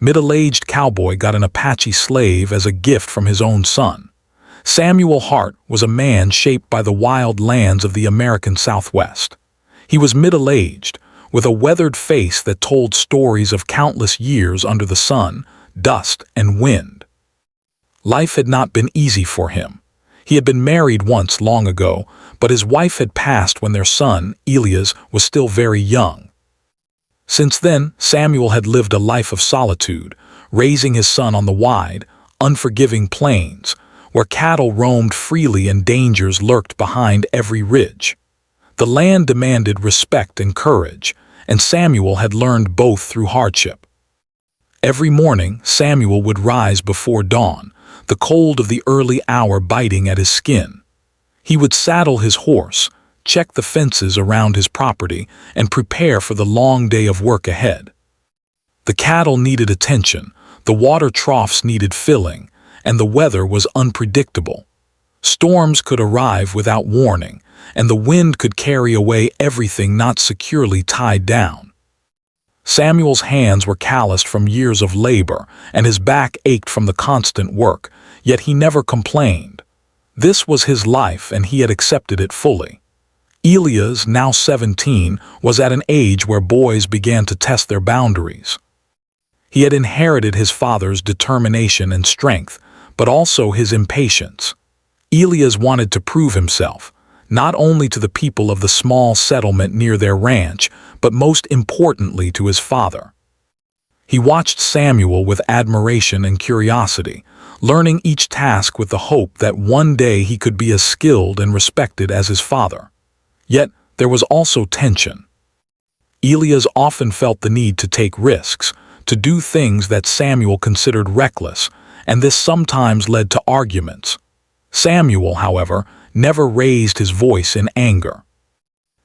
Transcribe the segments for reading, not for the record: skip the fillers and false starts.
Middle-aged Cowboy got an Apache slave as a gift from his own son. Samuel Hart was a man shaped by the wild lands of the American Southwest. He was middle-aged, with a weathered face that told stories of countless years under the sun, dust, and wind. Life had not been easy for him. He had been married once long ago, but his wife had passed when their son, Elias, was still very young. Since then, Samuel had lived a life of solitude, raising his son on the wide, unforgiving plains, where cattle roamed freely and dangers lurked behind every ridge. The land demanded respect and courage, and Samuel had learned both through hardship. Every morning, Samuel would rise before dawn, the cold of the early hour biting at his skin. He would saddle his horse, check the fences around his property, and prepare for the long day of work ahead. The cattle needed attention, the water troughs needed filling, and the weather was unpredictable. Storms could arrive without warning, and the wind could carry away everything not securely tied down. Samuel's hands were calloused from years of labor, and his back ached from the constant work, yet he never complained. This was his life, and he had accepted it fully. Elias, now 17, was at an age where boys began to test their boundaries. He had inherited his father's determination and strength, but also his impatience. Elias wanted to prove himself, not only to the people of the small settlement near their ranch, but most importantly to his father. He watched Samuel with admiration and curiosity, learning each task with the hope that one day he could be as skilled and respected as his father. Yet, there was also tension. Elias often felt the need to take risks, to do things that Samuel considered reckless, and this sometimes led to arguments. Samuel, however, never raised his voice in anger.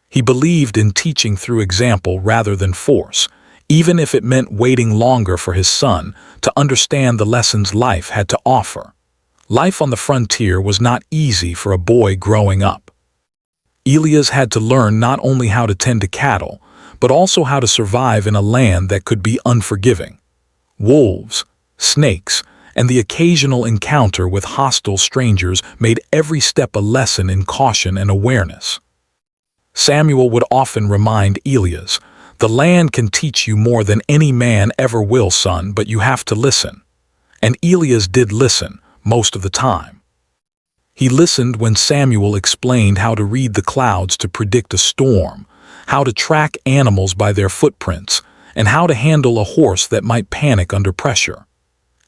He believed in teaching through example rather than force, even if it meant waiting longer for his son to understand the lessons life had to offer. Life on the frontier was not easy for a boy growing up. Elias had to learn not only how to tend to cattle, but also how to survive in a land that could be unforgiving. Wolves, snakes, and the occasional encounter with hostile strangers made every step a lesson in caution and awareness. Samuel would often remind Elias, "The land can teach you more than any man ever will, son, but you have to listen." And Elias did listen, most of the time. He listened when Samuel explained how to read the clouds to predict a storm, how to track animals by their footprints, and how to handle a horse that might panic under pressure.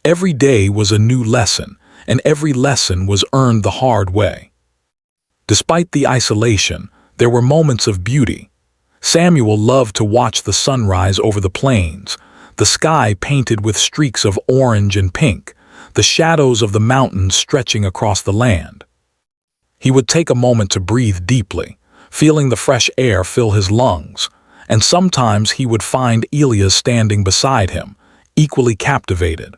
Every day was a new lesson, and every lesson was earned the hard way. Despite the isolation, there were moments of beauty. Samuel loved to watch the sunrise over the plains, the sky painted with streaks of orange and pink, the shadows of the mountains stretching across the land. He would take a moment to breathe deeply, feeling the fresh air fill his lungs, and sometimes he would find Elias standing beside him, equally captivated.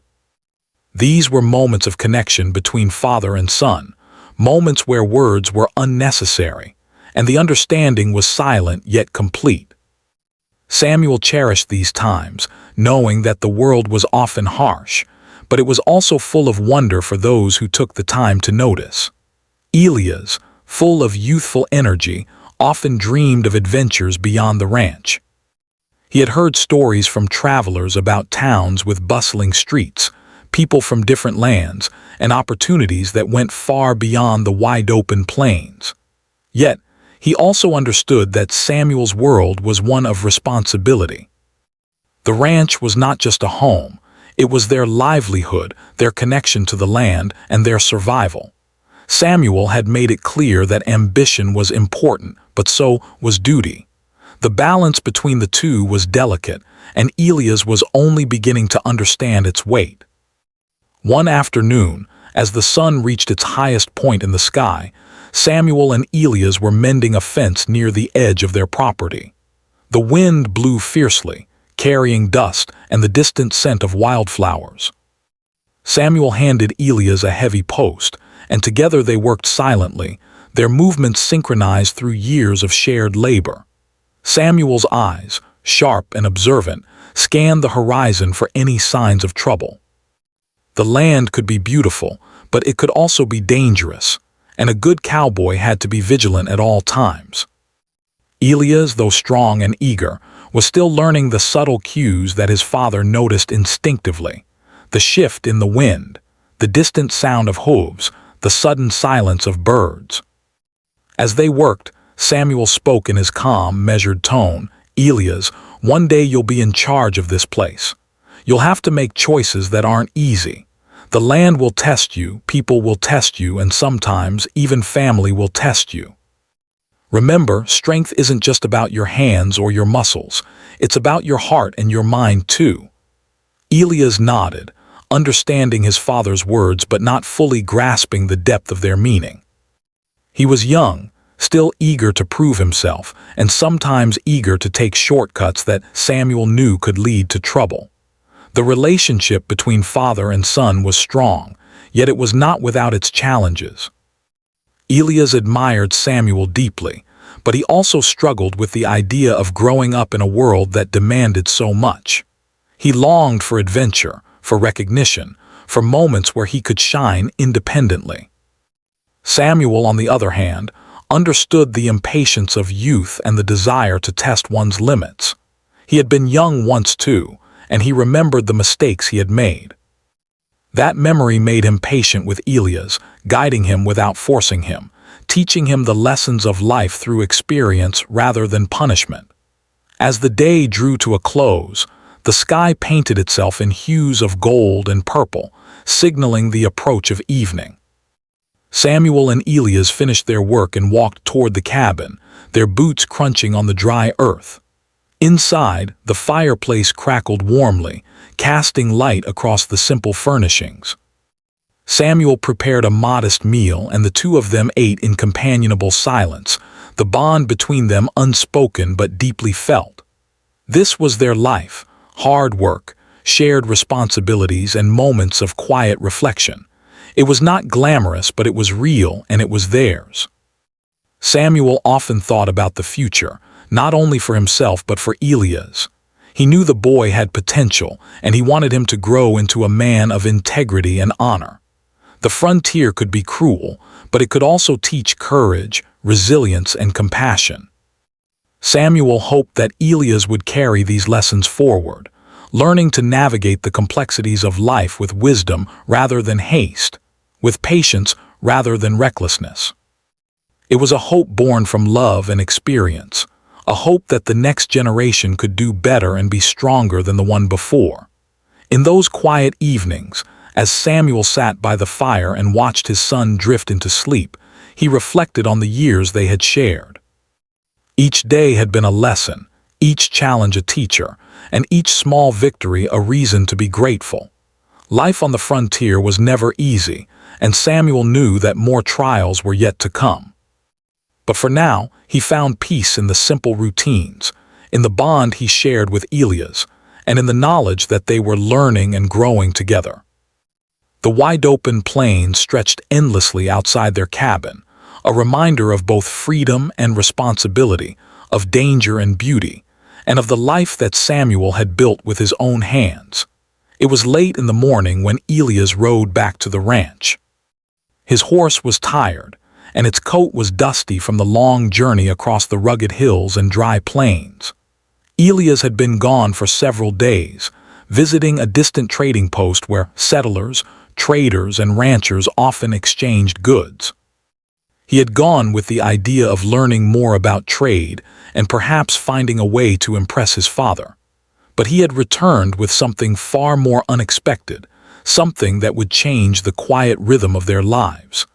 These were moments of connection between father and son, moments where words were unnecessary, and the understanding was silent yet complete. Samuel cherished these times, knowing that the world was often harsh, but it was also full of wonder for those who took the time to notice. Elias, full of youthful energy, often dreamed of adventures beyond the ranch. He had heard stories from travelers about towns with bustling streets, people from different lands, and opportunities that went far beyond the wide-open plains. Yet, he also understood that Samuel's world was one of responsibility. The ranch was not just a home, it was their livelihood, their connection to the land, and their survival. Samuel had made it clear that ambition was important, but so was duty. The balance between the two was delicate, and Elias was only beginning to understand its weight. One afternoon, as the sun reached its highest point in the sky, Samuel and Elias were mending a fence near the edge of their property. The wind blew fiercely, carrying dust and the distant scent of wildflowers. Samuel handed Elias a heavy post, and together they worked silently, their movements synchronized through years of shared labor. Samuel's eyes, sharp and observant, scanned the horizon for any signs of trouble. The land could be beautiful, but it could also be dangerous, and a good cowboy had to be vigilant at all times. Elias, though strong and eager, was still learning the subtle cues that his father noticed instinctively: the shift in the wind, the distant sound of hooves, the sudden silence of birds. As they worked, Samuel spoke in his calm, measured tone. "Elias, one day you'll be in charge of this place. You'll have to make choices that aren't easy. The land will test you, people will test you, and sometimes even family will test you. Remember, strength isn't just about your hands or your muscles. It's about your heart and your mind too." Elias nodded, understanding his father's words but not fully grasping the depth of their meaning. He was young, still eager to prove himself, and sometimes eager to take shortcuts that Samuel knew could lead to trouble. The relationship between father and son was strong, yet it was not without its challenges. Elias admired Samuel deeply, but he also struggled with the idea of growing up in a world that demanded so much. He longed for adventure, for recognition, for moments where he could shine independently. Samuel, on the other hand, understood the impatience of youth and the desire to test one's limits. He had been young once too, and he remembered the mistakes he had made. That memory made him patient with Elias, guiding him without forcing him, teaching him the lessons of life through experience rather than punishment. As the day drew to a close, the sky painted itself in hues of gold and purple, signaling the approach of evening. Samuel and Elias finished their work and walked toward the cabin, their boots crunching on the dry earth. Inside, the fireplace crackled warmly, casting light across the simple furnishings. Samuel prepared a modest meal, and the two of them ate in companionable silence, the bond between them unspoken but deeply felt. This was their life: hard work, shared responsibilities, and moments of quiet reflection. It was not glamorous, but it was real, and it was theirs. Samuel often thought about the future, not only for himself but for Elias. He knew the boy had potential, and he wanted him to grow into a man of integrity and honor. The frontier could be cruel, but it could also teach courage, resilience, and compassion. Samuel hoped that Elias would carry these lessons forward, learning to navigate the complexities of life with wisdom rather than haste, with patience rather than recklessness. It was a hope born from love and experience, a hope that the next generation could do better and be stronger than the one before. In those quiet evenings, as Samuel sat by the fire and watched his son drift into sleep, he reflected on the years they had shared. Each day had been a lesson, each challenge a teacher, and each small victory a reason to be grateful. Life on the frontier was never easy, and Samuel knew that more trials were yet to come. But for now, he found peace in the simple routines, in the bond he shared with Elias, and in the knowledge that they were learning and growing together. The wide-open plain stretched endlessly outside their cabin, a reminder of both freedom and responsibility, of danger and beauty, and of the life that Samuel had built with his own hands. It was late in the morning when Elias rode back to the ranch. His horse was tired, and its coat was dusty from the long journey across the rugged hills and dry plains. Elias had been gone for several days, visiting a distant trading post where settlers, traders, and ranchers often exchanged goods. He had gone with the idea of learning more about trade and perhaps finding a way to impress his father. But he had returned with something far more unexpected, something that would change the quiet rhythm of their lives.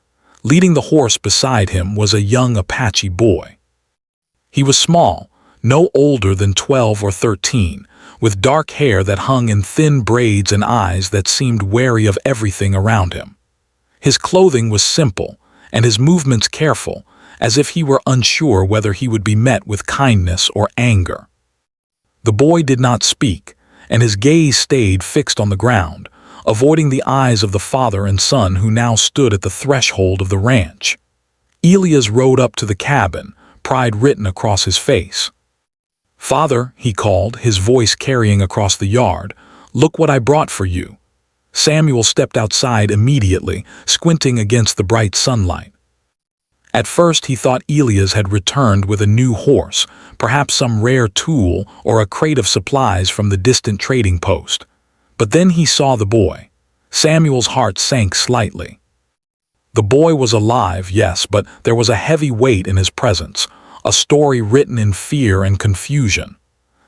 Leading the horse beside him was a young Apache boy. He was small, no older than 12 or 13, with dark hair that hung in thin braids and eyes that seemed wary of everything around him. His clothing was simple, and his movements careful, as if he were unsure whether he would be met with kindness or anger. The boy did not speak, and his gaze stayed fixed on the ground, avoiding the eyes of the father and son who now stood at the threshold of the ranch. Elias rode up to the cabin, pride written across his face. "Father," he called, his voice carrying across the yard, "look what I brought for you." Samuel stepped outside immediately, squinting against the bright sunlight. At first he thought Elias had returned with a new horse, perhaps some rare tool or a crate of supplies from the distant trading post. But then he saw the boy. Samuel's heart sank slightly. The boy was alive, yes, but there was a heavy weight in his presence, a story written in fear and confusion.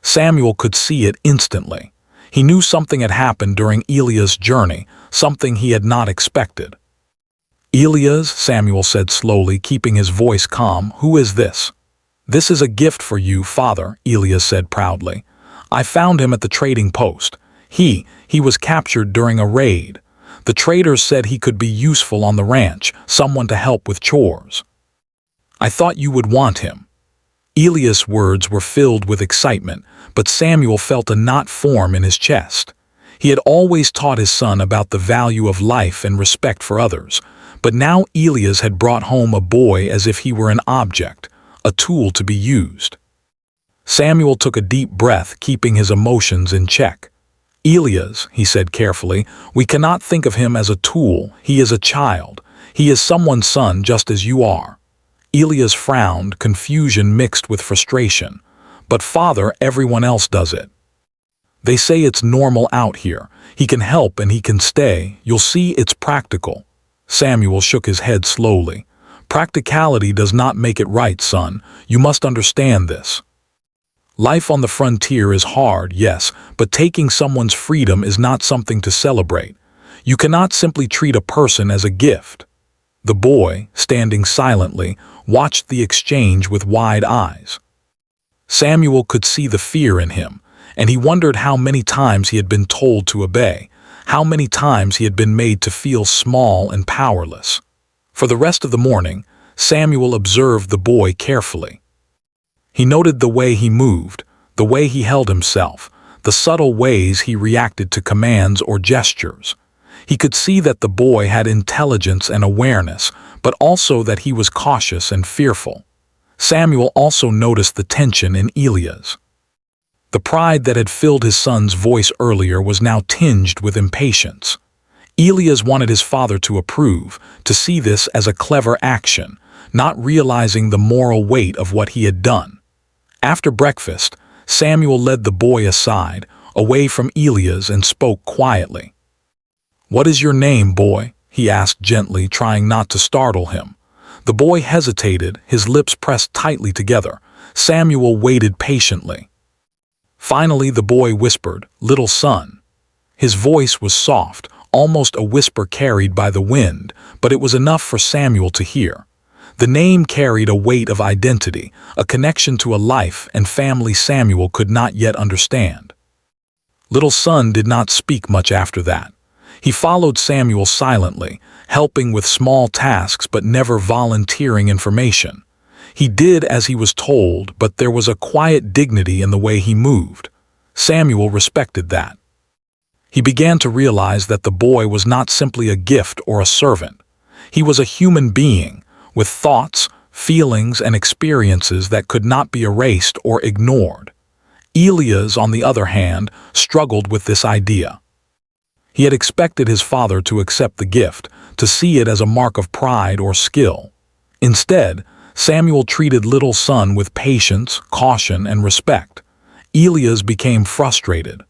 Samuel could see it instantly. He knew something had happened during Elias' journey, something he had not expected. "Elias," Samuel said slowly, keeping his voice calm, "who is this?" "This is a gift for you, father," Elias said proudly. "I found him at the trading post. He was captured during a raid. The traders said he could be useful on the ranch, someone to help with chores. I thought you would want him." Elias' words were filled with excitement, but Samuel felt a knot form in his chest. He had always taught his son about the value of life and respect for others, but now Elias had brought home a boy as if he were an object, a tool to be used. Samuel took a deep breath, keeping his emotions in check. "Elias," he said carefully, "we cannot think of him as a tool. He is a child. He is someone's son just as you are." Elias frowned, confusion mixed with frustration. "But father, everyone else does it. They say it's normal out here. He can help and he can stay. You'll see it's practical." Samuel shook his head slowly. "Practicality does not make it right, son. You must understand this. Life on the frontier is hard, yes, but taking someone's freedom is not something to celebrate. You cannot simply treat a person as a gift." The boy, standing silently, watched the exchange with wide eyes. Samuel could see the fear in him, and he wondered how many times he had been told to obey, how many times he had been made to feel small and powerless. For the rest of the morning, Samuel observed the boy carefully. He noted the way he moved, the way he held himself, the subtle ways he reacted to commands or gestures. He could see that the boy had intelligence and awareness, but also that he was cautious and fearful. Samuel also noticed the tension in Elias. The pride that had filled his son's voice earlier was now tinged with impatience. Elias wanted his father to approve, to see this as a clever action, not realizing the moral weight of what he had done. After breakfast, Samuel led the boy aside, away from Elias, and spoke quietly. "What is your name, boy?" he asked gently, trying not to startle him. The boy hesitated, his lips pressed tightly together. Samuel waited patiently. Finally, the boy whispered, "Little son." His voice was soft, almost a whisper carried by the wind, but it was enough for Samuel to hear. The name carried a weight of identity, a connection to a life and family Samuel could not yet understand. Little son did not speak much after that. He followed Samuel silently, helping with small tasks but never volunteering information. He did as he was told, but there was a quiet dignity in the way he moved. Samuel respected that. He began to realize that the boy was not simply a gift or a servant. He was a human being, with thoughts, feelings, and experiences that could not be erased or ignored. Elias, on the other hand, struggled with this idea. He had expected his father to accept the gift, to see it as a mark of pride or skill. Instead, Samuel treated little son with patience, caution, and respect. Elias became frustrated.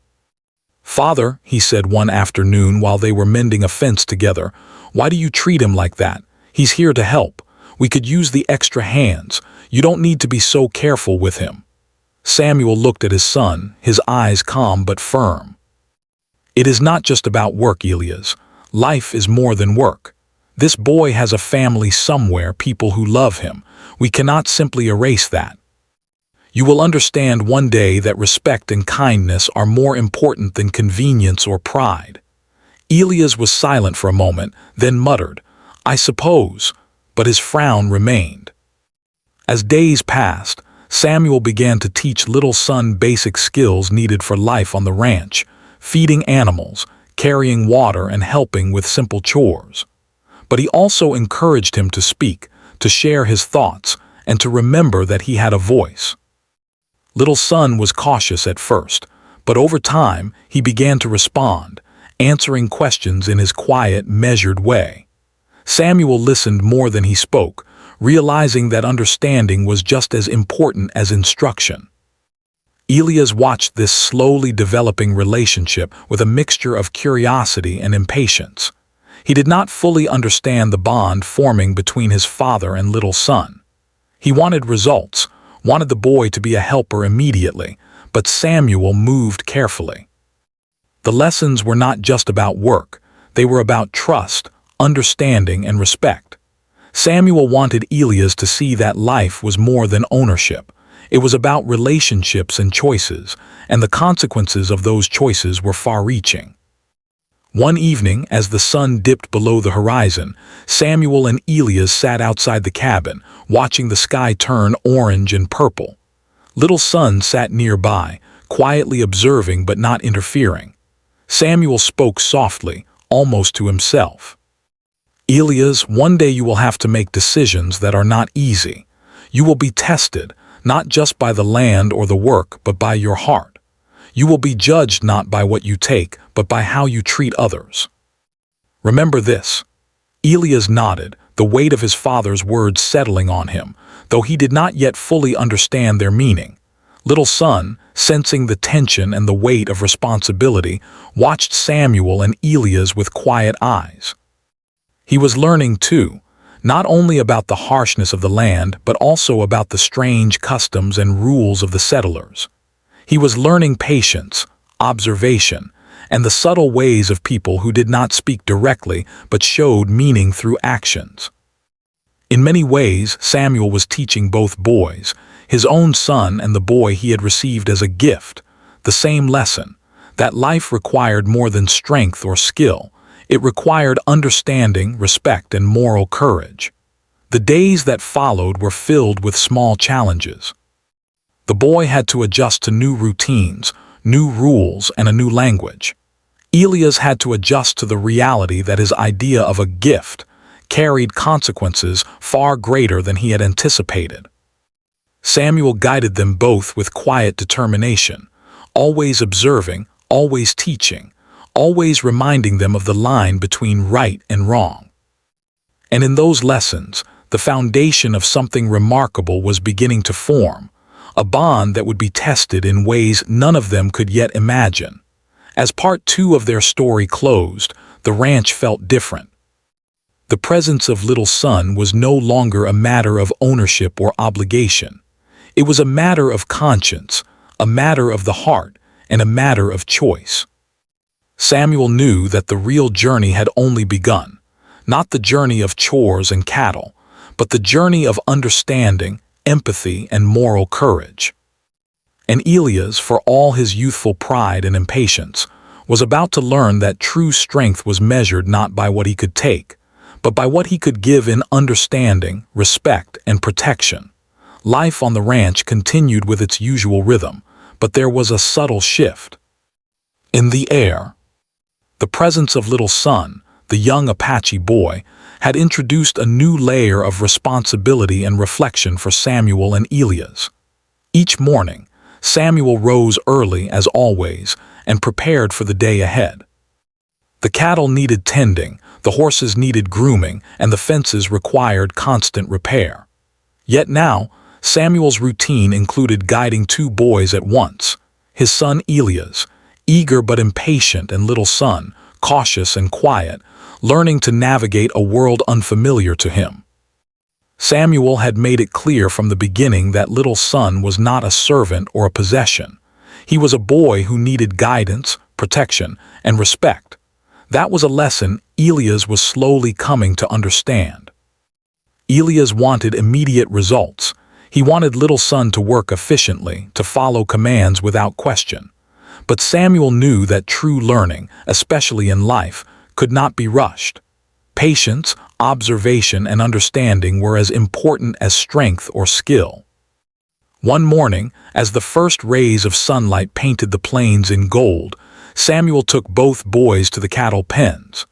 "Father," he said one afternoon while they were mending a fence together, "why do you treat him like that? He's here to help. We could use the extra hands. You don't need to be so careful with him." Samuel looked at his son, his eyes calm but firm. "It is not just about work, Elias. Life is more than work. This boy has a family somewhere, people who love him. We cannot simply erase that. You will understand one day that respect and kindness are more important than convenience or pride." Elias was silent for a moment, then muttered, "I suppose," but his frown remained. As days passed, Samuel began to teach little son basic skills needed for life on the ranch, feeding animals, carrying water, and helping with simple chores. But he also encouraged him to speak, to share his thoughts, and to remember that he had a voice. Little son was cautious at first, but over time he began to respond, answering questions in his quiet, measured way. Samuel listened more than he spoke, realizing that understanding was just as important as instruction. Elias watched this slowly developing relationship with a mixture of curiosity and impatience. He did not fully understand the bond forming between his father and little son. He wanted results, wanted the boy to be a helper immediately, but Samuel moved carefully. The lessons were not just about work, they were about trust, understanding, and respect. Samuel wanted Elias to see that life was more than ownership. It was about relationships and choices, and the consequences of those choices were far-reaching. One evening, as the sun dipped below the horizon, Samuel and Elias sat outside the cabin, watching the sky turn orange and purple. Little son sat nearby, quietly observing but not interfering. Samuel spoke softly, almost to himself. "Elias, one day you will have to make decisions that are not easy. You will be tested, not just by the land or the work, but by your heart. You will be judged not by what you take, but by how you treat others. Remember this." Elias nodded, the weight of his father's words settling on him, though he did not yet fully understand their meaning. Little son, sensing the tension and the weight of responsibility, watched Samuel and Elias with quiet eyes. He was learning too, not only about the harshness of the land, but also about the strange customs and rules of the settlers. He was learning patience, observation, and the subtle ways of people who did not speak directly but showed meaning through actions. In many ways, Samuel was teaching both boys, his own son and the boy he had received as a gift, the same lesson, that life required more than strength or skill. It required understanding, respect, and moral courage. The days that followed were filled with small challenges. The boy had to adjust to new routines, new rules, and a new language. Elias had to adjust to the reality that his idea of a gift carried consequences far greater than he had anticipated. Samuel guided them both with quiet determination, always observing, always teaching, always reminding them of the line between right and wrong. And in those lessons, the foundation of something remarkable was beginning to form, a bond that would be tested in ways none of them could yet imagine. As part 2 of their story closed, the ranch felt different. The presence of little son was no longer a matter of ownership or obligation. It was a matter of conscience, a matter of the heart, and a matter of choice. Samuel knew that the real journey had only begun, not the journey of chores and cattle, but the journey of understanding, empathy, and moral courage. And Elias, for all his youthful pride and impatience, was about to learn that true strength was measured not by what he could take, but by what he could give in understanding, respect, and protection. Life on the ranch continued with its usual rhythm, but there was a subtle shift. In the air, the presence of little son, the young Apache boy, had introduced a new layer of responsibility and reflection for Samuel and Elias. Each morning, Samuel rose early, as always, and prepared for the day ahead. The cattle needed tending, the horses needed grooming, and the fences required constant repair. Yet now, Samuel's routine included guiding 2 boys at once, his son Elias, eager but impatient, and little son, cautious and quiet, learning to navigate a world unfamiliar to him. Samuel had made it clear from the beginning that little son was not a servant or a possession. He was a boy who needed guidance, protection, and respect. That was a lesson Elias was slowly coming to understand. Elias wanted immediate results. He wanted little son to work efficiently, to follow commands without question. But Samuel knew that true learning, especially in life, could not be rushed. Patience, observation, and understanding were as important as strength or skill. One morning, as the first rays of sunlight painted the plains in gold, Samuel took both boys to the cattle pens.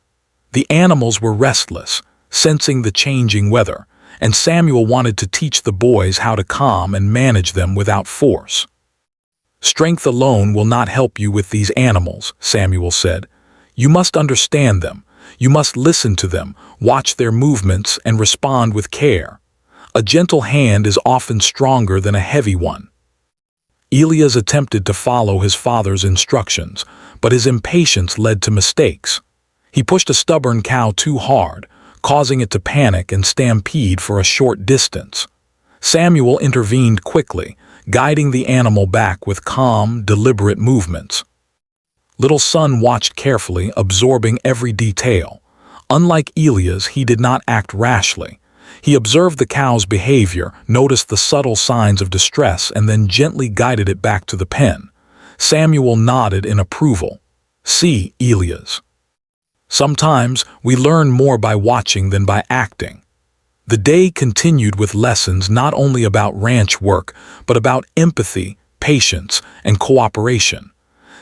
The animals were restless, sensing the changing weather, and Samuel wanted to teach the boys how to calm and manage them without force. "Strength alone will not help you with these animals," Samuel said. "You must understand them. You must listen to them, watch their movements, and respond with care. A gentle hand is often stronger than a heavy one." Elias attempted to follow his father's instructions, but his impatience led to mistakes. He pushed a stubborn cow too hard, causing it to panic and stampede for a short distance. Samuel intervened quickly, guiding the animal back with calm, deliberate movements. Little son watched carefully, absorbing every detail. Unlike Elias, he did not act rashly. He observed the cow's behavior, noticed the subtle signs of distress, and then gently guided it back to the pen. Samuel nodded in approval. "See, Elias. Sometimes we learn more by watching than by acting." The day continued with lessons not only about ranch work, but about empathy, patience, and cooperation.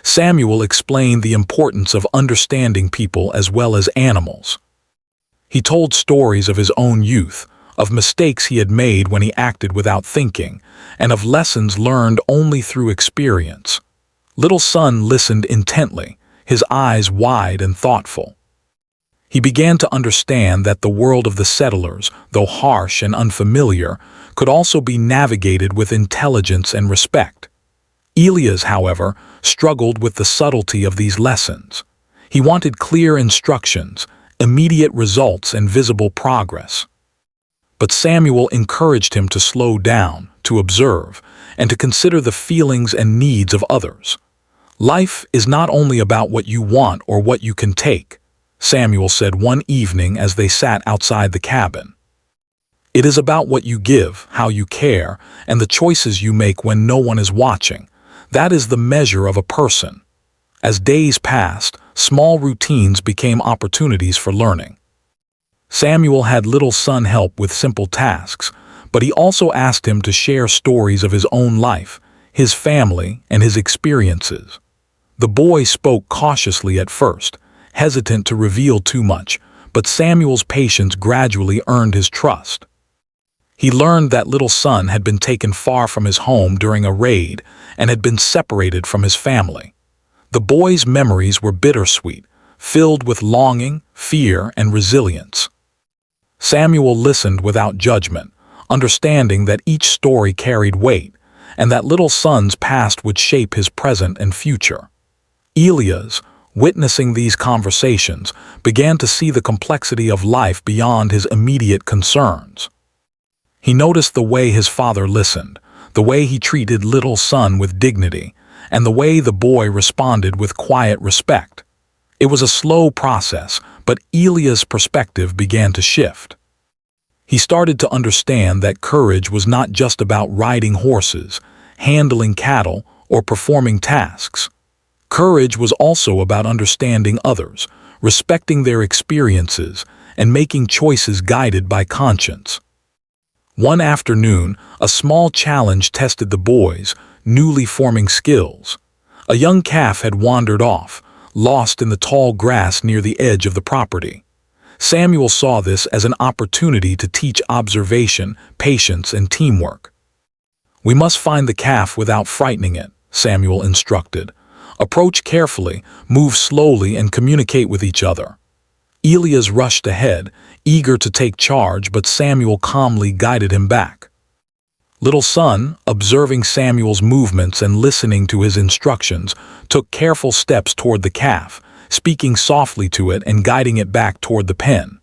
Samuel explained the importance of understanding people as well as animals. He told stories of his own youth, of mistakes he had made when he acted without thinking, and of lessons learned only through experience. Little son listened intently, his eyes wide and thoughtful. He began to understand that the world of the settlers, though harsh and unfamiliar, could also be navigated with intelligence and respect. Elias, however, struggled with the subtlety of these lessons. He wanted clear instructions, immediate results, and visible progress. But Samuel encouraged him to slow down, to observe, and to consider the feelings and needs of others. "Life is not only about what you want or what you can take," Samuel said one evening as they sat outside the cabin. "It is about what you give, how you care, and the choices you make when no one is watching. That is the measure of a person." As days passed, small routines became opportunities for learning. Samuel had little son help with simple tasks, but he also asked him to share stories of his own life, his family, and his experiences. The boy spoke cautiously at first, hesitant to reveal too much, but Samuel's patience gradually earned his trust. He learned that little son had been taken far from his home during a raid and had been separated from his family. The boy's memories were bittersweet, filled with longing, fear, and resilience. Samuel listened without judgment, understanding that each story carried weight, and that little son's past would shape his present and future. Elias, witnessing these conversations, began to see the complexity of life beyond his immediate concerns. He noticed the way his father listened, the way he treated little son with dignity, and the way the boy responded with quiet respect. It was a slow process, but Elias' perspective began to shift. He started to understand that courage was not just about riding horses, handling cattle, or performing tasks. Courage was also about understanding others, respecting their experiences, and making choices guided by conscience. One afternoon, a small challenge tested the boys' newly forming skills. A young calf had wandered off, lost in the tall grass near the edge of the property. Samuel saw this as an opportunity to teach observation, patience, and teamwork. "We must find the calf without frightening it," Samuel instructed. "Approach carefully, move slowly, and communicate with each other." Elias rushed ahead, eager to take charge, but Samuel calmly guided him back. Little son, observing Samuel's movements and listening to his instructions, took careful steps toward the calf, speaking softly to it and guiding it back toward the pen.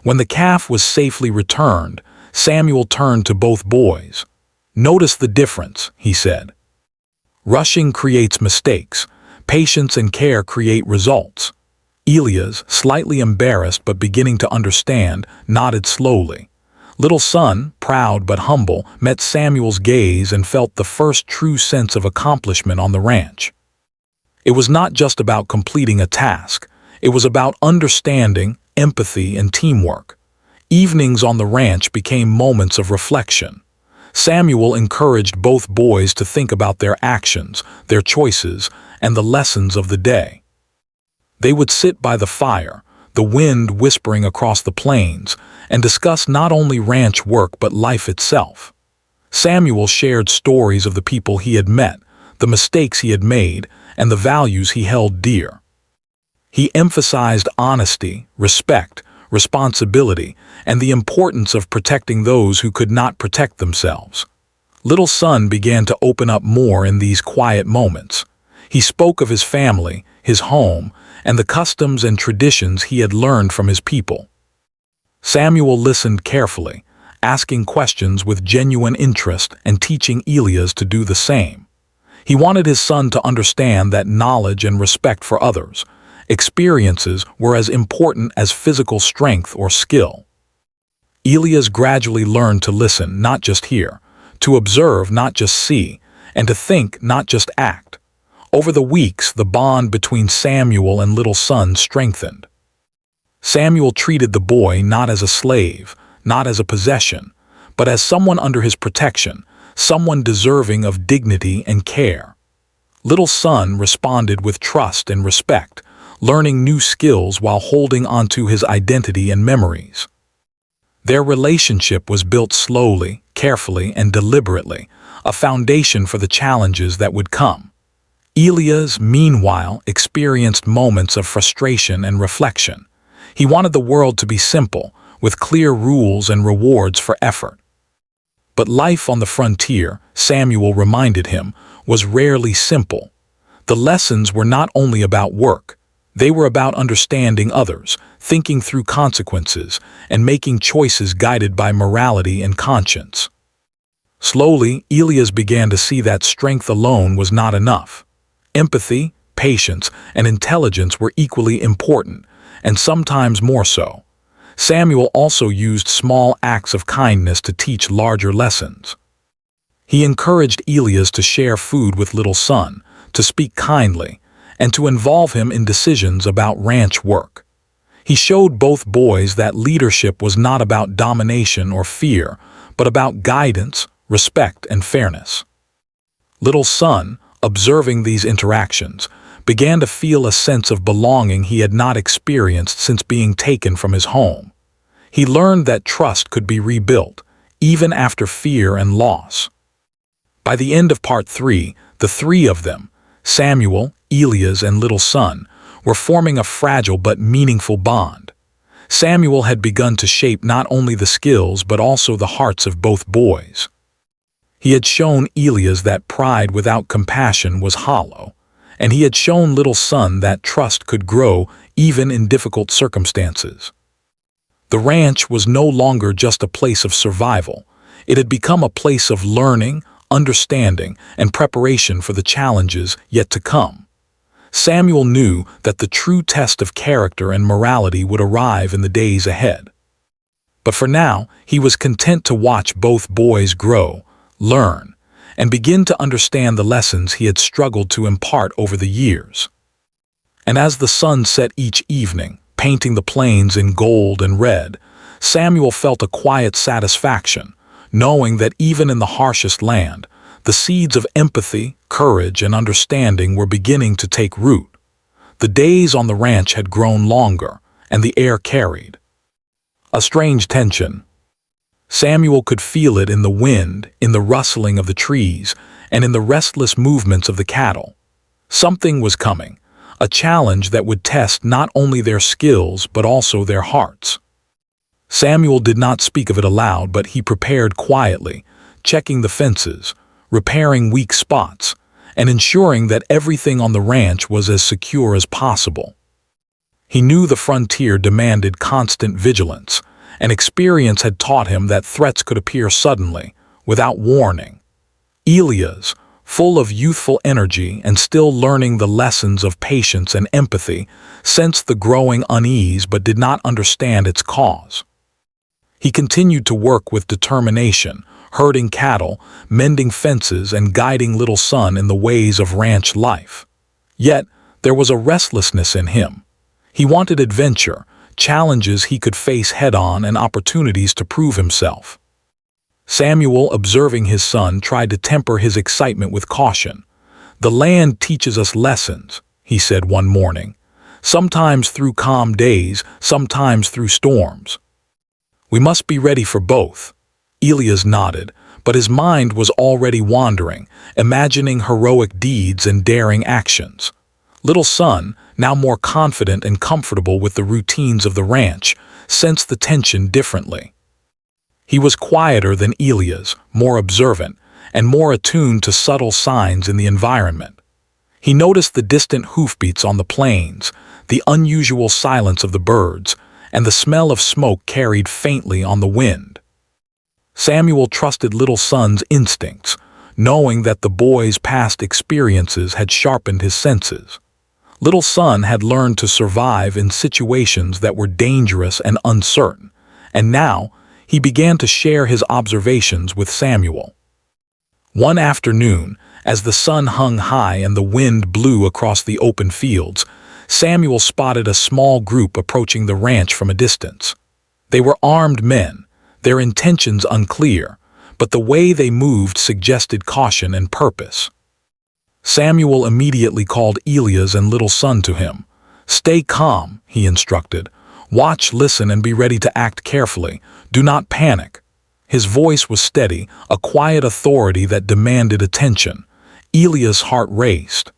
When the calf was safely returned, Samuel turned to both boys. "Notice the difference," he said. "Rushing creates mistakes. Patience and care create results." Elias, slightly embarrassed but beginning to understand, nodded slowly. Little son, proud but humble, met Samuel's gaze and felt the first true sense of accomplishment on the ranch. It was not just about completing a task. It was about understanding, empathy, and teamwork. Evenings on the ranch became moments of reflection. Samuel encouraged both boys to think about their actions, their choices, and the lessons of the day. They would sit by the fire, the wind whispering across the plains, and discuss not only ranch work but life itself. Samuel shared stories of the people he had met, the mistakes he had made, and the values he held dear. He emphasized honesty, respect, responsibility, and the importance of protecting those who could not protect themselves. Little Son began to open up more in these quiet moments. He spoke of his family, his home, and the customs and traditions he had learned from his people. Samuel listened carefully, asking questions with genuine interest and teaching Elias to do the same. He wanted his son to understand that knowledge and respect for others, experiences were as important as physical strength or skill. Elias gradually learned to listen, not just hear, to observe, not just see, and to think, not just act. Over the weeks, the bond between Samuel and Little Son strengthened. Samuel treated the boy not as a slave, not as a possession, but as someone under his protection, someone deserving of dignity and care. Little Son responded with trust and respect, learning new skills while holding onto his identity and memories. Their relationship was built slowly, carefully, and deliberately, a foundation for the challenges that would come. Elias, meanwhile, experienced moments of frustration and reflection. He wanted the world to be simple, with clear rules and rewards for effort. But life on the frontier, Samuel reminded him, was rarely simple. The lessons were not only about work. They were about understanding others, thinking through consequences, and making choices guided by morality and conscience. Slowly, Elias began to see that strength alone was not enough. Empathy, patience, and intelligence were equally important, and sometimes more so. Samuel also used small acts of kindness to teach larger lessons. He encouraged Elias to share food with Little Son, to speak kindly, and to involve him in decisions about ranch work. He showed both boys that leadership was not about domination or fear, but about guidance, respect, and fairness. Little Son, observing these interactions, began to feel a sense of belonging he had not experienced since being taken from his home. He learned that trust could be rebuilt, even after fear and loss. By the end of Part 3, the three of them, Samuel, Elias, and Little Son, were forming a fragile but meaningful bond. Samuel had begun to shape not only the skills but also the hearts of both boys. He had shown Elias that pride without compassion was hollow, and he had shown Little Son that trust could grow even in difficult circumstances. The ranch was no longer just a place of survival. It had become a place of learning, understanding, and preparation for the challenges yet to come. Samuel knew that the true test of character and morality would arrive in the days ahead. But for now, he was content to watch both boys grow, learn, and begin to understand the lessons he had struggled to impart over the years. And as the sun set each evening, painting the plains in gold and red, Samuel felt a quiet satisfaction, knowing that even in the harshest land, the seeds of empathy, courage, and understanding were beginning to take root. The days on the ranch had grown longer, and the air carried a strange tension. Samuel could feel it in the wind, in the rustling of the trees, and in the restless movements of the cattle. Something was coming, a challenge that would test not only their skills but also their hearts. Samuel did not speak of it aloud, but he prepared quietly, checking the fences, repairing weak spots, and ensuring that everything on the ranch was as secure as possible. He knew the frontier demanded constant vigilance, and experience had taught him that threats could appear suddenly, without warning. Elias, full of youthful energy and still learning the lessons of patience and empathy, sensed the growing unease but did not understand its cause. He continued to work with determination, herding cattle, mending fences, and guiding Little Son in the ways of ranch life. Yet, there was a restlessness in him. He wanted adventure, challenges he could face head-on, and opportunities to prove himself. Samuel, observing his son, tried to temper his excitement with caution. "The land teaches us lessons," he said one morning, "sometimes through calm days, sometimes through storms. We must be ready for both." Elias nodded, but his mind was already wandering, imagining heroic deeds and daring actions. Little son, now more confident and comfortable with the routines of the ranch, sensed the tension differently. He was quieter than Elias, more observant, and more attuned to subtle signs in the environment. He noticed the distant hoofbeats on the plains, the unusual silence of the birds, and the smell of smoke carried faintly on the wind. Samuel trusted little son's instincts, knowing that the boy's past experiences had sharpened his senses. Little son had learned to survive in situations that were dangerous and uncertain, and now he began to share his observations with Samuel. One afternoon, as the sun hung high and the wind blew across the open fields, Samuel spotted a small group approaching the ranch from a distance. They were armed men, their intentions unclear, but the way they moved suggested caution and purpose. Samuel immediately called Elias and little son to him. "Stay calm," he instructed. "Watch, listen, and be ready to act carefully. Do not panic." His voice was steady, a quiet authority that demanded attention. Elias' heart raced.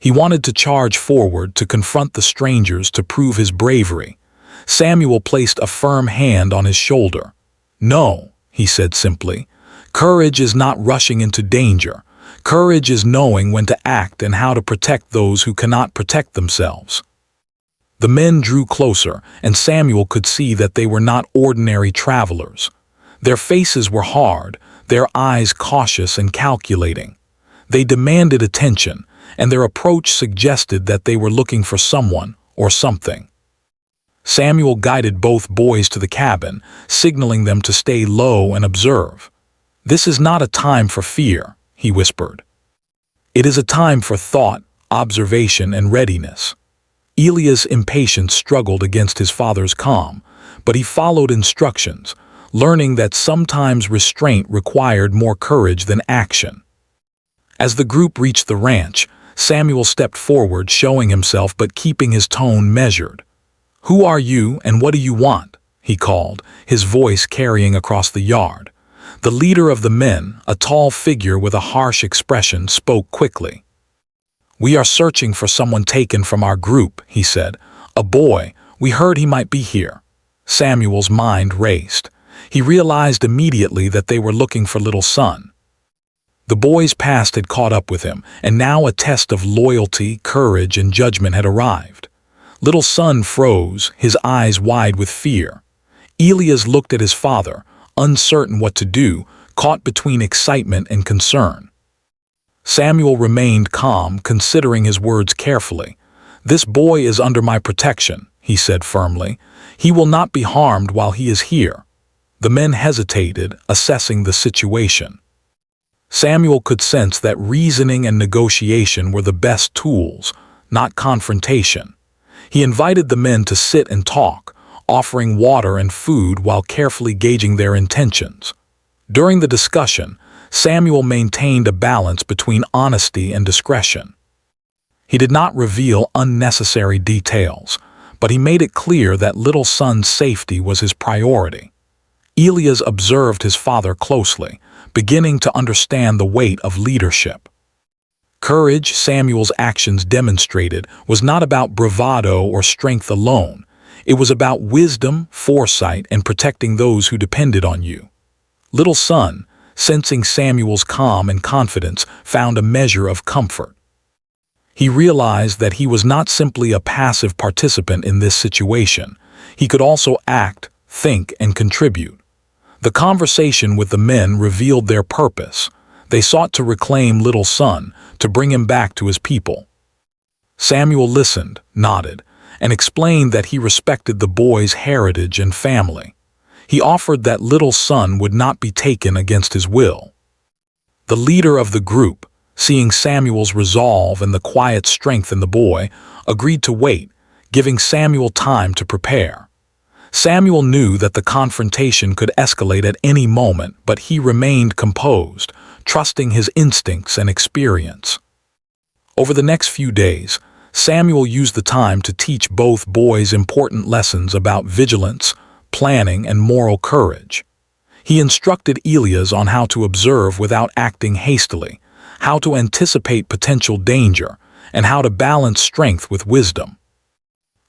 He wanted to charge forward, to confront the strangers, to prove his bravery. Samuel placed a firm hand on his shoulder. "No," he said simply. "Courage is not rushing into danger. Courage is knowing when to act and how to protect those who cannot protect themselves." The men drew closer, and Samuel could see that they were not ordinary travelers. Their faces were hard, their eyes cautious and calculating. They demanded attention, and their approach suggested that they were looking for someone or something. Samuel guided both boys to the cabin, signaling them to stay low and observe. "This is not a time for fear," he whispered. "It is a time for thought, observation, and readiness." Elias' impatience struggled against his father's calm, but he followed instructions, learning that sometimes restraint required more courage than action. As the group reached the ranch, Samuel stepped forward, showing himself but keeping his tone measured. "Who are you and what do you want?" he called, his voice carrying across the yard. The leader of the men, a tall figure with a harsh expression, spoke quickly. "We are searching for someone taken from our group," he said. "A boy. We heard he might be here." Samuel's mind raced. He realized immediately that they were looking for little son. The boy's past had caught up with him, and now a test of loyalty, courage, and judgment had arrived. Little son froze, his eyes wide with fear. Elias looked at his father, uncertain what to do, caught between excitement and concern. Samuel remained calm, considering his words carefully. "This boy is under my protection," he said firmly. "He will not be harmed while he is here." The men hesitated, assessing the situation. Samuel could sense that reasoning and negotiation were the best tools, not confrontation. He invited the men to sit and talk, offering water and food while carefully gauging their intentions. During the discussion, Samuel maintained a balance between honesty and discretion. He did not reveal unnecessary details, but he made it clear that little son's safety was his priority. Elias observed his father closely, beginning to understand the weight of leadership. Courage, Samuel's actions demonstrated, was not about bravado or strength alone. It was about wisdom, foresight, and protecting those who depended on you. Little son, sensing Samuel's calm and confidence, found a measure of comfort. He realized that he was not simply a passive participant in this situation. He could also act, think, and contribute. The conversation with the men revealed their purpose. They sought to reclaim little son, to bring him back to his people. Samuel listened, nodded, and explained that he respected the boy's heritage and family. He offered that little son would not be taken against his will. The leader of the group, seeing Samuel's resolve and the quiet strength in the boy, agreed to wait, giving Samuel time to prepare. Samuel knew that the confrontation could escalate at any moment, but he remained composed, trusting his instincts and experience. Over the next few days, Samuel used the time to teach both boys important lessons about vigilance, planning, and moral courage. He instructed Elias on how to observe without acting hastily, how to anticipate potential danger, and how to balance strength with wisdom.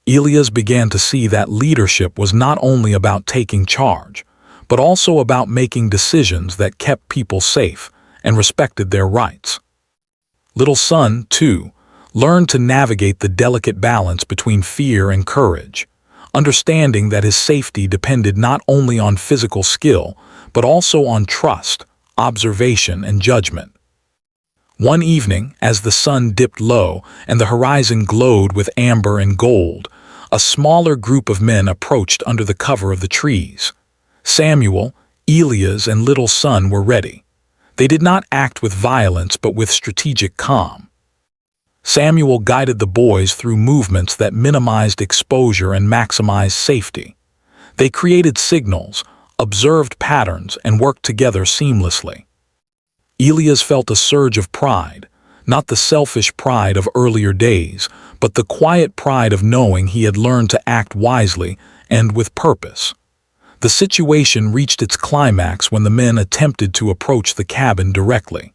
Elias began to see that leadership was not only about taking charge, but also about making decisions that kept people safe and respected their rights. Little son, too, learned to navigate the delicate balance between fear and courage, understanding that his safety depended not only on physical skill, but also on trust, observation, and judgment. One evening, as the sun dipped low and the horizon glowed with amber and gold, a smaller group of men approached under the cover of the trees. Samuel, Elias, and little son were ready. They did not act with violence but with strategic calm. Samuel guided the boys through movements that minimized exposure and maximized safety. They created signals, observed patterns, and worked together seamlessly. Elias felt a surge of pride, not the selfish pride of earlier days, but the quiet pride of knowing he had learned to act wisely and with purpose. The situation reached its climax when the men attempted to approach the cabin directly.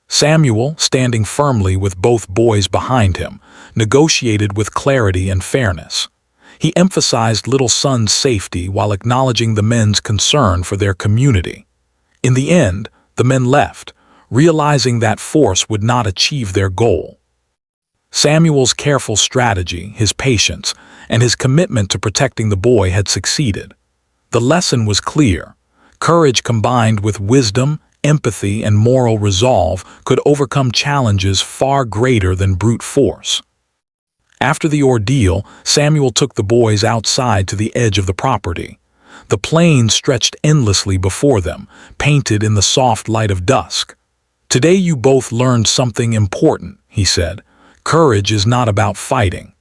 Samuel, standing firmly with both boys behind him, negotiated with clarity and fairness. He emphasized little son's safety while acknowledging the men's concern for their community. In the end, the men left, realizing that force would not achieve their goal. Samuel's careful strategy, his patience, and his commitment to protecting the boy had succeeded. The lesson was clear. Courage combined with wisdom, empathy, and moral resolve could overcome challenges far greater than brute force. After the ordeal, Samuel took the boys outside to the edge of the property. The plain stretched endlessly before them, painted in the soft light of dusk. "Today you both learned something important," he said. "Courage is not about fighting.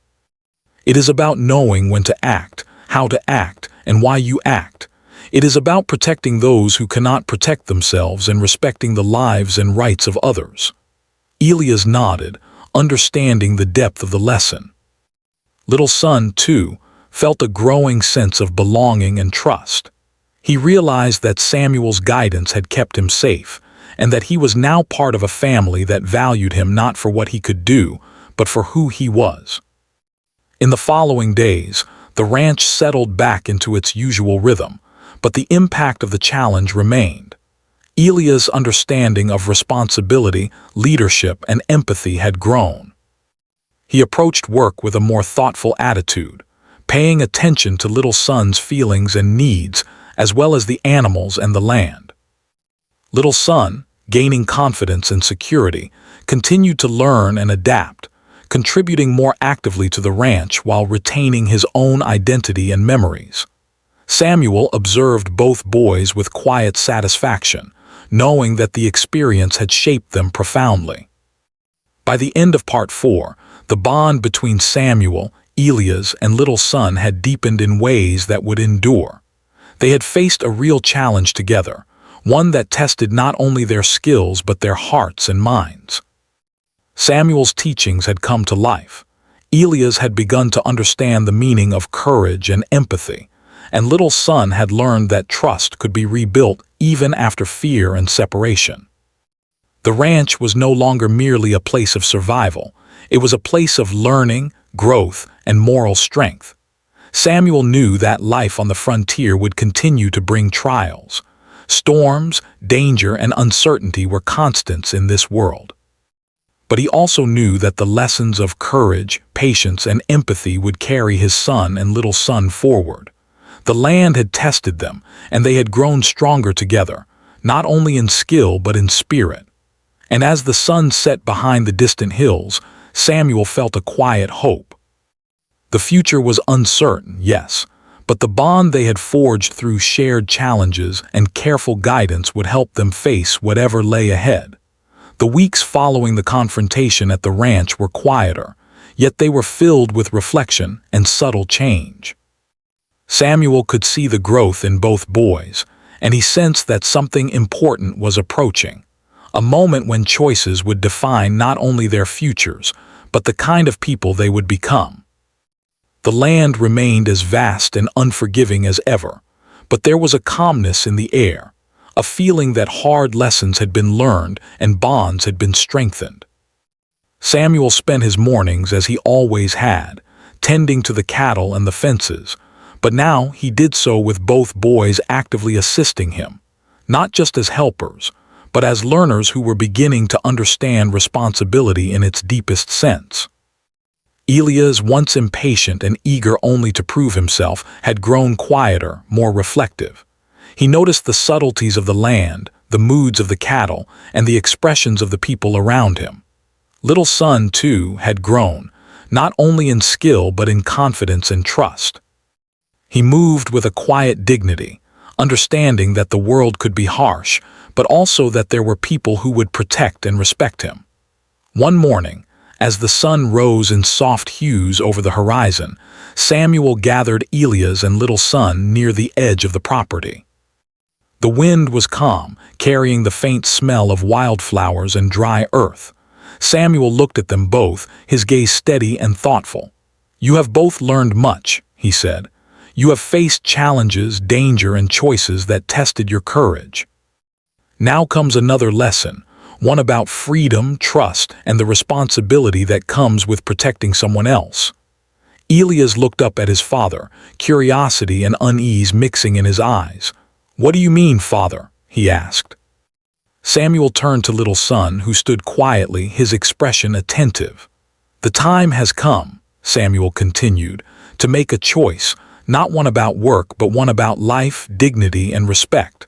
It is about knowing when to act, how to act, and why you act. It is about protecting those who cannot protect themselves and respecting the lives and rights of others." Elias nodded, understanding the depth of the lesson. Little son, too, felt a growing sense of belonging and trust. He realized that Samuel's guidance had kept him safe, and that he was now part of a family that valued him not for what he could do, but for who he was. In the following days, the ranch settled back into its usual rhythm, but the impact of the challenge remained. Elia's understanding of responsibility, leadership, and empathy had grown. He approached work with a more thoughtful attitude, paying attention to little son's feelings and needs, as well as the animals and the land. Little son, gaining confidence and security, continued to learn and adapt, contributing more actively to the ranch while retaining his own identity and memories. Samuel observed both boys with quiet satisfaction, knowing that the experience had shaped them profoundly. By the end of Part 4, the bond between Samuel, Elias, and little son had deepened in ways that would endure. They had faced a real challenge together, one that tested not only their skills but their hearts and minds. Samuel's teachings had come to life. Elias had begun to understand the meaning of courage and empathy, and little son had learned that trust could be rebuilt even after fear and separation. The ranch was no longer merely a place of survival. It was a place of learning, growth, and moral strength. Samuel knew that life on the frontier would continue to bring trials. Storms, danger, and uncertainty were constants in this world. But he also knew that the lessons of courage, patience, and empathy would carry his son and little son forward. The land had tested them, and they had grown stronger together, not only in skill but in spirit. And as the sun set behind the distant hills, Samuel felt a quiet hope. The future was uncertain, yes, but the bond they had forged through shared challenges and careful guidance would help them face whatever lay ahead. The weeks following the confrontation at the ranch were quieter, yet they were filled with reflection and subtle change. Samuel could see the growth in both boys, and he sensed that something important was approaching, a moment when choices would define not only their futures, but the kind of people they would become. The land remained as vast and unforgiving as ever, but there was a calmness in the air, a feeling that hard lessons had been learned and bonds had been strengthened. Samuel spent his mornings as he always had, tending to the cattle and the fences, but now he did so with both boys actively assisting him, not just as helpers, but as learners who were beginning to understand responsibility in its deepest sense. Elias, once impatient and eager only to prove himself, had grown quieter, more reflective. He noticed the subtleties of the land, the moods of the cattle, and the expressions of the people around him. Little son, too, had grown, not only in skill but in confidence and trust. He moved with a quiet dignity, understanding that the world could be harsh, but also that there were people who would protect and respect him. One morning, as the sun rose in soft hues over the horizon, Samuel gathered Elias and little son near the edge of the property. The wind was calm, carrying the faint smell of wildflowers and dry earth. Samuel looked at them both, his gaze steady and thoughtful. "You have both learned much," he said. "You have faced challenges, danger, and choices that tested your courage. Now comes another lesson, one about freedom, trust, and the responsibility that comes with protecting someone else." Elias looked up at his father, curiosity and unease mixing in his eyes. "What do you mean, father?" he asked. Samuel turned to little son, who stood quietly, his expression attentive. "The time has come," Samuel continued, "to make a choice, not one about work, but one about life, dignity, and respect.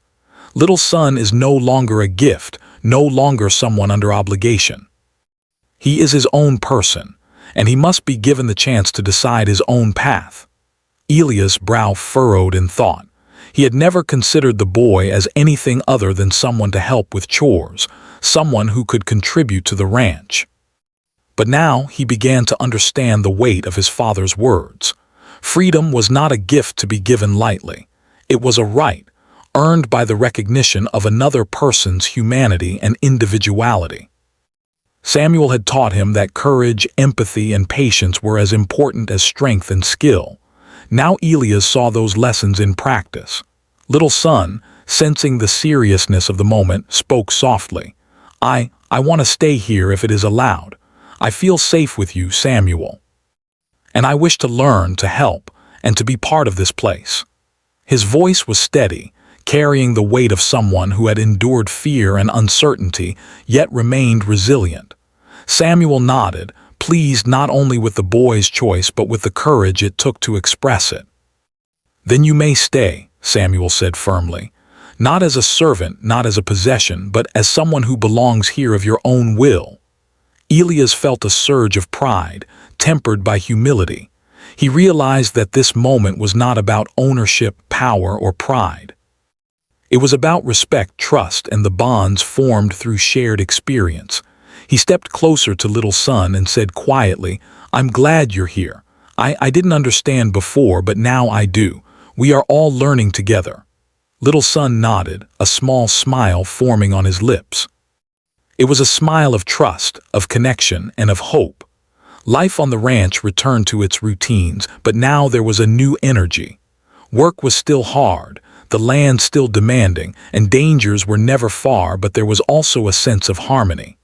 Little son is no longer a gift, no longer someone under obligation. He is his own person, and he must be given the chance to decide his own path." Elias' brow furrowed in thought. He had never considered the boy as anything other than someone to help with chores, someone who could contribute to the ranch. But now he began to understand the weight of his father's words. Freedom was not a gift to be given lightly. It was a right, earned by the recognition of another person's humanity and individuality. Samuel had taught him that courage, empathy, and patience were as important as strength and skill. Now Elias saw those lessons in practice. Little son, sensing the seriousness of the moment, spoke softly. I want to stay here if it is allowed. I feel safe with you, Samuel. And I wish to learn, to help, and to be part of this place." His voice was steady, carrying the weight of someone who had endured fear and uncertainty, yet remained resilient. Samuel nodded, pleased not only with the boy's choice but with the courage it took to express it. "Then you may stay," Samuel said firmly. "Not as a servant, not as a possession, but as someone who belongs here of your own will." Elias felt a surge of pride, tempered by humility. He realized that this moment was not about ownership, power, or pride. It was about respect, trust, and the bonds formed through shared experience. He stepped closer to little son and said quietly, "I'm glad you're here. I didn't understand before, but now I do. We are all learning together." Little son nodded, a small smile forming on his lips. It was a smile of trust, of connection, and of hope. Life on the ranch returned to its routines, but now there was a new energy. Work was still hard, the land still demanding, and dangers were never far, but there was also a sense of harmony.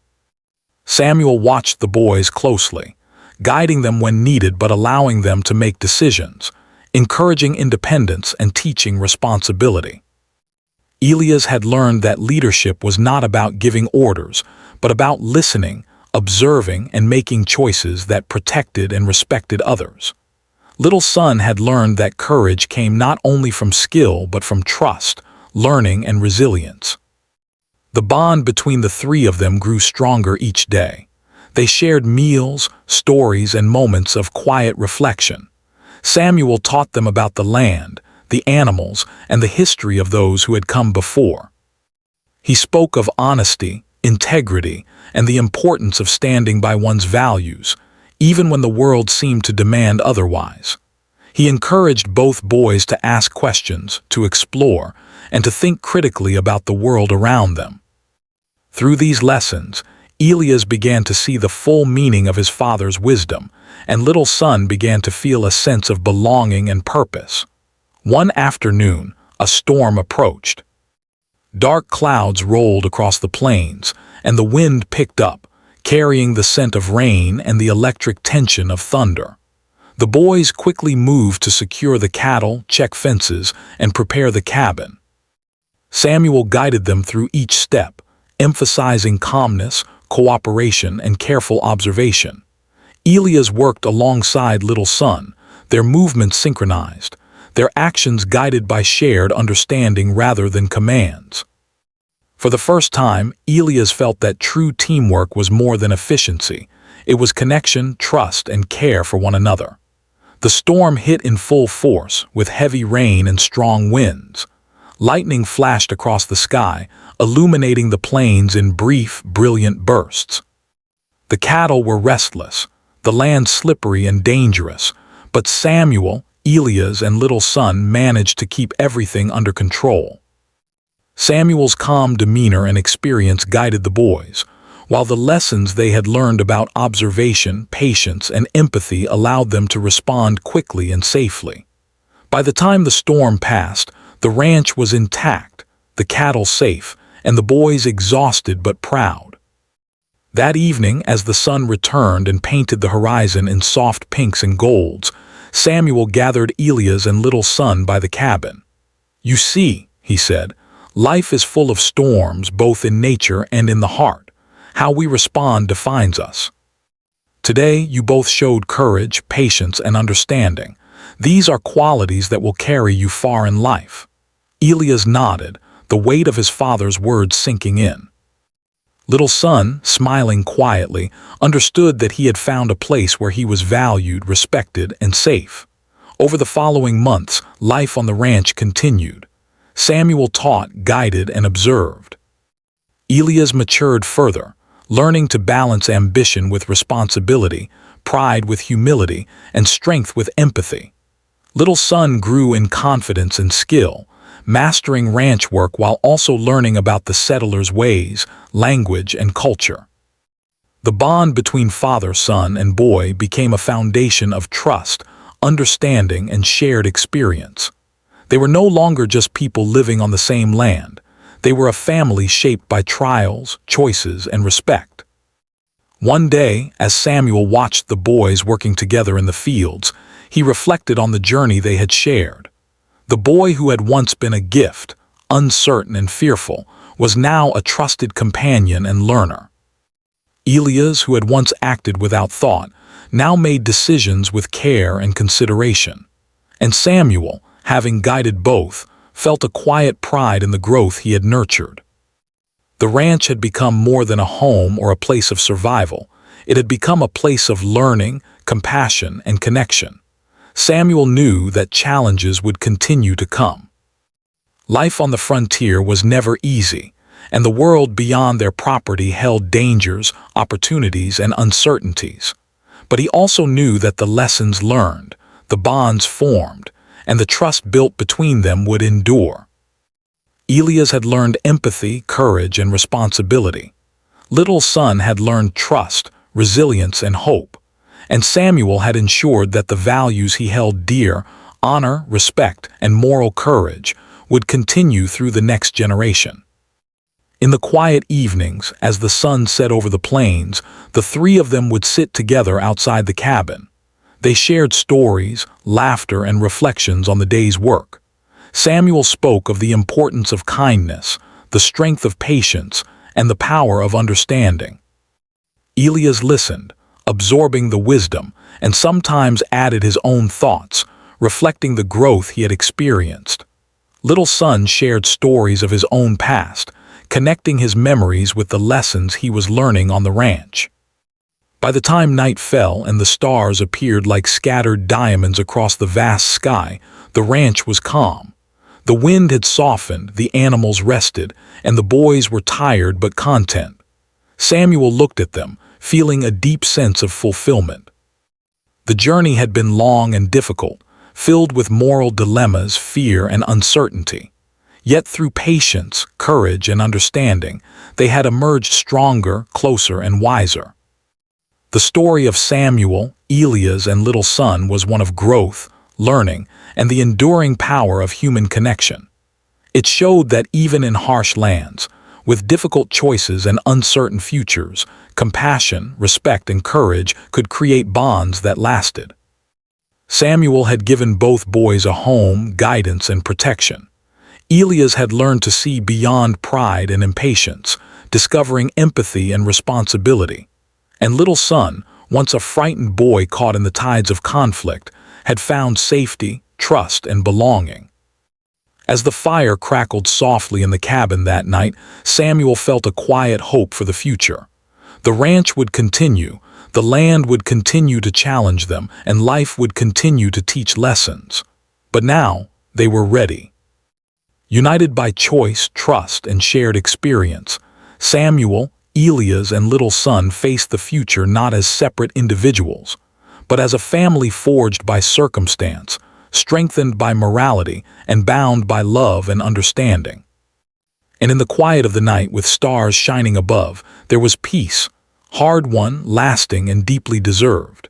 Samuel watched the boys closely, guiding them when needed but allowing them to make decisions, encouraging independence and teaching responsibility. Elias had learned that leadership was not about giving orders, but about listening, observing, and making choices that protected and respected others. Little son had learned that courage came not only from skill but from trust, learning, and resilience. The bond between the three of them grew stronger each day. They shared meals, stories, and moments of quiet reflection. Samuel taught them about the land, the animals, and the history of those who had come before. He spoke of honesty, integrity, and the importance of standing by one's values, even when the world seemed to demand otherwise. He encouraged both boys to ask questions, to explore, and to think critically about the world around them. Through these lessons, Elias began to see the full meaning of his father's wisdom, and little son began to feel a sense of belonging and purpose. One afternoon, A storm approached. Dark clouds rolled across the plains, and the wind picked up, carrying the scent of rain and the electric tension of thunder. The boys quickly moved to secure the cattle, check fences, and prepare the cabin. Samuel guided them through each step, emphasizing calmness, cooperation, and careful observation. Elias worked alongside Little Son, their movements synchronized, their actions guided by shared understanding rather than commands. For the first time, Elias felt that true teamwork was more than efficiency. It was connection, trust, and care for one another. The storm hit in full force, with heavy rain and strong winds. Lightning flashed across the sky, illuminating the plains in brief, brilliant bursts. The cattle were restless, the land slippery and dangerous, but Samuel, Elias, and Little Son managed to keep everything under control. Samuel's calm demeanor and experience guided the boys, while the lessons they had learned about observation, patience, and empathy allowed them to respond quickly and safely. By the time the storm passed, the ranch was intact, the cattle safe, and the boys exhausted but proud. That evening, as the sun returned and painted the horizon in soft pinks and golds, Samuel gathered Elias and Little Son by the cabin. "You see," he said, "life is full of storms both in nature and in the heart. How we respond defines us. Today, you both showed courage, patience, and understanding. These are qualities that will carry you far in life." Elias nodded, the weight of his father's words sinking in. Little Son, smiling quietly, understood that he had found a place where he was valued, respected, and safe. Over the following months, life on the ranch continued. Samuel taught, guided, and observed. Elias matured further, learning to balance ambition with responsibility, pride with humility, and strength with empathy. Little Son grew in confidence and skill, mastering ranch work while also learning about the settlers' ways, language, and culture. The bond between father, son, and boy became a foundation of trust, understanding, and shared experience. They were no longer just people living on the same land. They were a family shaped by trials, choices, and respect. One day, as Samuel watched the boys working together in the fields, he reflected on the journey they had shared. The boy who had once been a gift, uncertain and fearful, was now a trusted companion and learner. Elias, who had once acted without thought, now made decisions with care and consideration. And Samuel, having guided both, felt a quiet pride in the growth he had nurtured. The ranch had become more than a home or a place of survival. It had become a place of learning, compassion, and connection. Samuel knew that challenges would continue to come. Life on the frontier was never easy, and the world beyond their property held dangers, opportunities, and uncertainties. But he also knew that the lessons learned, the bonds formed, and the trust built between them would endure. Elias had learned empathy, courage, and responsibility. Little Son had learned trust, resilience, and hope. And Samuel had ensured that the values he held dear, honor, respect, and moral courage, would continue through the next generation. In the quiet evenings, as the sun set over the plains, the three of them would sit together outside the cabin. They shared stories, laughter, and reflections on the day's work. Samuel spoke of the importance of kindness, the strength of patience, and the power of understanding. Elias listened, absorbing the wisdom, and sometimes added his own thoughts, reflecting the growth he had experienced. Little Son shared stories of his own past, connecting his memories with the lessons he was learning on the ranch. By the time night fell and the stars appeared like scattered diamonds across the vast sky, the ranch was calm. The wind had softened, the animals rested, and the boys were tired but content. Samuel looked at them, feeling a deep sense of fulfillment. The journey had been long and difficult, filled with moral dilemmas, fear, and uncertainty. Yet through patience, courage, and understanding, they had emerged stronger, closer, and wiser. The story of Samuel, Elias, and Little Son was one of growth, learning, and the enduring power of human connection. It showed that even in harsh lands, with difficult choices and uncertain futures, compassion, respect, and courage could create bonds that lasted. Samuel had given both boys a home, guidance, and protection. Elias had learned to see beyond pride and impatience, discovering empathy and responsibility. And little son, once a frightened boy caught in the tides of conflict, had found safety, trust, and belonging. As the fire crackled softly in the cabin that night, Samuel felt a quiet hope for the future. The ranch would continue, the land would continue to challenge them, and life would continue to teach lessons. But now, they were ready. United by choice, trust, and shared experience, Samuel, Elias, and little son faced the future not as separate individuals, but as a family forged by circumstance, strengthened by morality, and bound by love and understanding. And in the quiet of the night, with stars shining above, there was peace, hard-won, lasting, and deeply deserved.